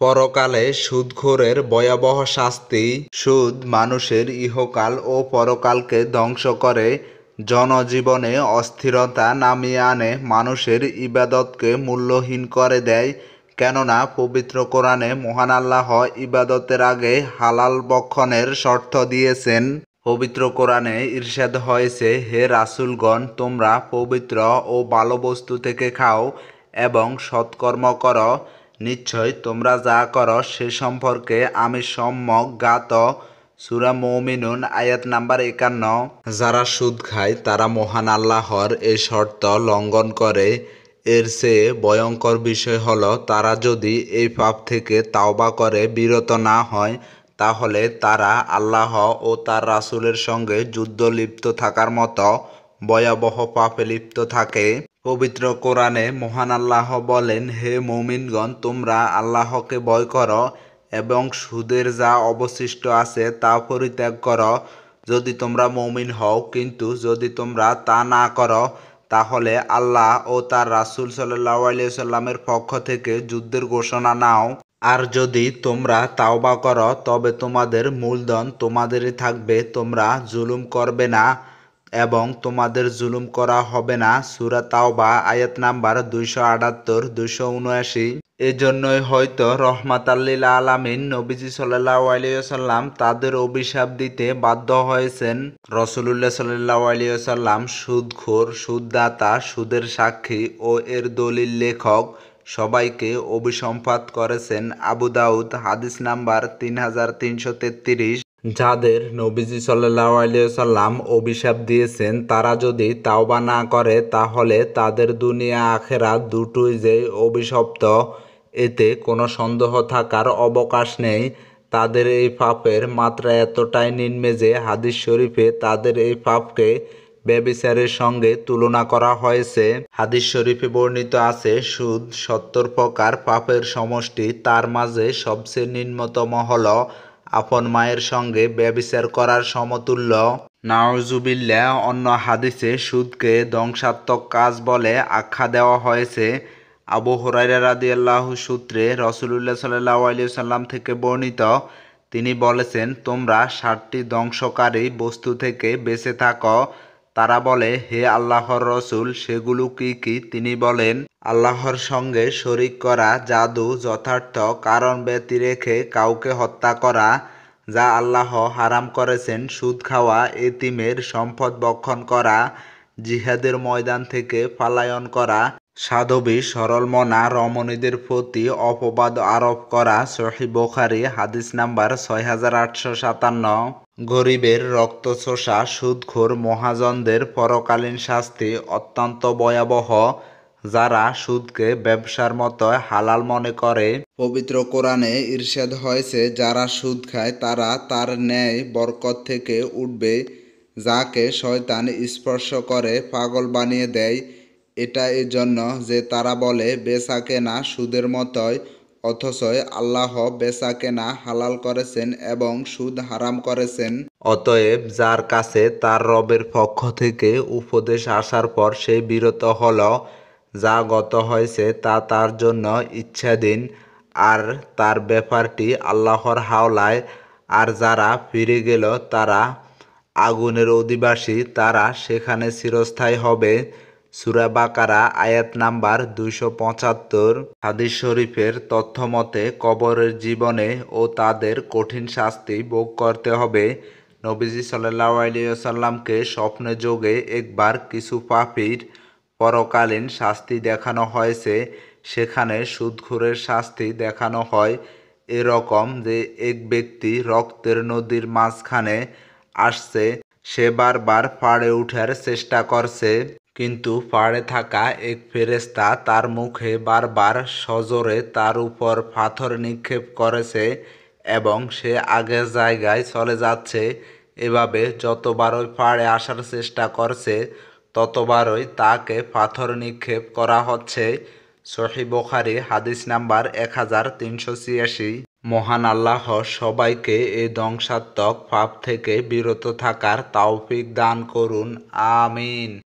পরকালে সুদখোরের ভয়াবহ শাস্তি। সুদ মানুষের ইহকাল ও পরকালকে ধ্বংস করে, জনজীবনে অস্থিরতা নামিয়ে আনে, মানুষের ইবাদতকে মূল্যহীন করে দেয়। কেননা পবিত্র কোরআনে মহান আল্লাহ ইবাদতের আগে হালাল ভক্ষণের শর্ত দিয়েছেন। পবিত্র কোরআনে ইরশাদ হয়েছে, হে রাসূলগণ, তোমরা পবিত্র ও ভালো বস্তু থেকে খাও এবং সৎকর্ম করো। নিশ্চয় তোমরা যা করো সে সম্পর্কে আমি সম্যক জ্ঞাত। সূরা মুমিনুন আয়াত নাম্বার ৫১। যারা সুদ খায় তারা মহান আল্লাহর এই শর্ত লঙ্ঘন করে। এর চেয়ে ভয়ঙ্কর বিষয় হলো, তারা যদি এই পাপ থেকে তাওবা করে বিরত না হয়, তাহলে তারা আল্লাহ ও তার রাসূলের সঙ্গে যুদ্ধ লিপ্ত থাকার মতো ভয়াবহ পাপে লিপ্ত থাকে। পবিত্র কোরআনে মহান আল্লাহ বলেন, হে মুমিনগণ, তোমরা আল্লাহকে ভয় করো এবং সুদের যা অবশিষ্ট আছে তা পরিত্যাগ করো, যদি তোমরা মুমিন হও। কিন্তু যদি তোমরা তা না করো, তাহলে আল্লাহ ও তার রাসূল সাল্লাল্লাহু আলাইহি ওয়াসাল্লামের পক্ষ থেকে যুদ্ধের ঘোষণা নাও। আর যদি তোমরা তাওবা করো তবে তোমাদের মূলধন তোমাদেরই থাকবে, তোমরা জুলুম করবে না এবং তোমাদের জুলুম করা হবে না। সূরা তাওবা আয়াত নাম্বার ২৭৮-২৭৯। এজন্যই হয়তো রহমাতাল লিল আলামিন নবীজি সাল্লাল্লাহু আলাইহি ওয়াসাল্লাম তাদের অভিশাপ দিতে বাধ্য হয়েছেন। রাসূলুল্লাহ সাল্লাল্লাহু আলাইহি ওয়াসাল্লাম সুদখোর, সুদদাতা, সুদের সাক্ষী ও এর দলিল লেখক সবাইকে অভিসম্পাত করেছেন। আবু দাউদ হাদিস নাম্বার ৩৩৩৩। যাদের নবীজি সাল্লাল্লাহু আলাইহি ওয়াসাল্লাম অভিশাপ দিয়েছেন, তারা যদি তাওবা না করে তাহলে তাদের দুনিয়া আখিরাত দুটোই যে অভিশপ্ত, এতে কোনো সন্দেহ থাকার অবকাশ নেই। তাদের এই পাপের মাত্রা এতটাই নিম্ন যে হাদিস শরীফে তাদের এই পাপকে ব্যভিচারের সঙ্গে তুলনা করা হয়েছে। হাদিস শরীফে বর্ণিত আছে, সুদ ৭০ প্রকার পাপের সমষ্টি, তার মাঝে সবচেয়ে নিম্নতম হল আপন মায়ের সঙ্গে ব্যভিচার করার সমতুল্য। নাউজুবিল্লাহ। অন্য হাদিসে সুদকে ধ্বংসাত্মক কাজ বলে আখ্যা দেওয়া হয়েছে। আবু হুরায়রা রাদিয়াল্লাহু সূত্রে রাসূলুল্লাহ সাল্লাল্লাহু আলাইহি ওয়াসাল্লাম থেকে বর্ণিত, তিনি বলেছেন, তোমরা ৭টি ধ্বংসকারী বস্তু থেকে বেঁচে থাকো। তারা বলে, হে আল্লাহর রসূল, সেগুলো কি কি? তিনি বলেন, আল্লাহর সঙ্গে শরিক করা, জাদু, যথার্থ কারণ ব্যতি রেখে কাউকে হত্যা করা যা আল্লাহ হারাম করেছেন, সুদ খাওয়া, এতিমের সম্পদ ভক্ষণ করা, জিহাদের ময়দান থেকে পলায়ন করা, সাধবী সরলমনা রমণীদের প্রতি অপবাদ আরোপ করা। সহিহ বুখারী হাদিস নাম্বার ৬৮৫৭। গরিবের রক্ত চোষা সুদখোর মহাজনদের পরকালীন শাস্তি অত্যন্ত ভয়াবহ। যারা সুদকে ব্যবসার মতো হালাল মনে করে, পবিত্র কোরআনে ইরশাদ হয়েছে, যারা সুদ খায় তারা তার ন্যায় বরকত থেকে উঠবে, যাকে শয়তান স্পর্শ করে পাগল বানিয়ে দেয়। এটা এই জন্য যে তারা বলে বেচা কেনা সুদের মতোই, অথচ আল্লাহ বেচা কেনা হালাল করেছেন এবং সুদ হারাম করেছেন। অতএব যার কাছে তার রবের পক্ষ থেকে উপদেশ আসার পর সে বিরত হল, যা গত হয়েছে তা তার জন্য ইচ্ছাধীন, আর তার ব্যাপারটি আল্লাহর হাওলায়। আর যারা ফিরে গেল তারা আগুনের অধিবাসী, তারা সেখানে চিরস্থায়ী হবে। সূরা বাকারা আয়াত নাম্বার ২৭৫। হাদিস শরীফের তথ্যমতে কবরের জীবনে ও তাদের কঠিন শাস্তি ভোগ করতে হবে। নবীজি সাল্লাল্লাহু আলাইহি ওয়াসাল্লামকে স্বপ্নে যোগে একবার কিছু পাপীর পরকালীন শাস্তি দেখানো হয়েছে। সেখানে সুদখোরের শাস্তি দেখানো হয় এরকম যে, এক ব্যক্তি রক্তের নদীর মাঝখানে আসছে, সে বারবার পাড়ে উঠার চেষ্টা করছে, কিন্তু পাড়ে থাকা এক ফেরেশতা তার মুখে বারবার সজোরে তার উপর পাথর নিক্ষেপ করেছে এবং সে আগের জায়গায় চলে যাচ্ছে। এভাবে যতবারই পাড়ে আসার চেষ্টা করছে ততবারই তাকে পাথর নিক্ষেপ করা হচ্ছে। সহিহ বুখারী হাদিস নাম্বার ১৩৮৬। মহান আল্লাহ সবাইকে এই ধ্বংসাত্মক পাপ থেকে বিরত থাকার তৌফিক দান করুন। আমিন।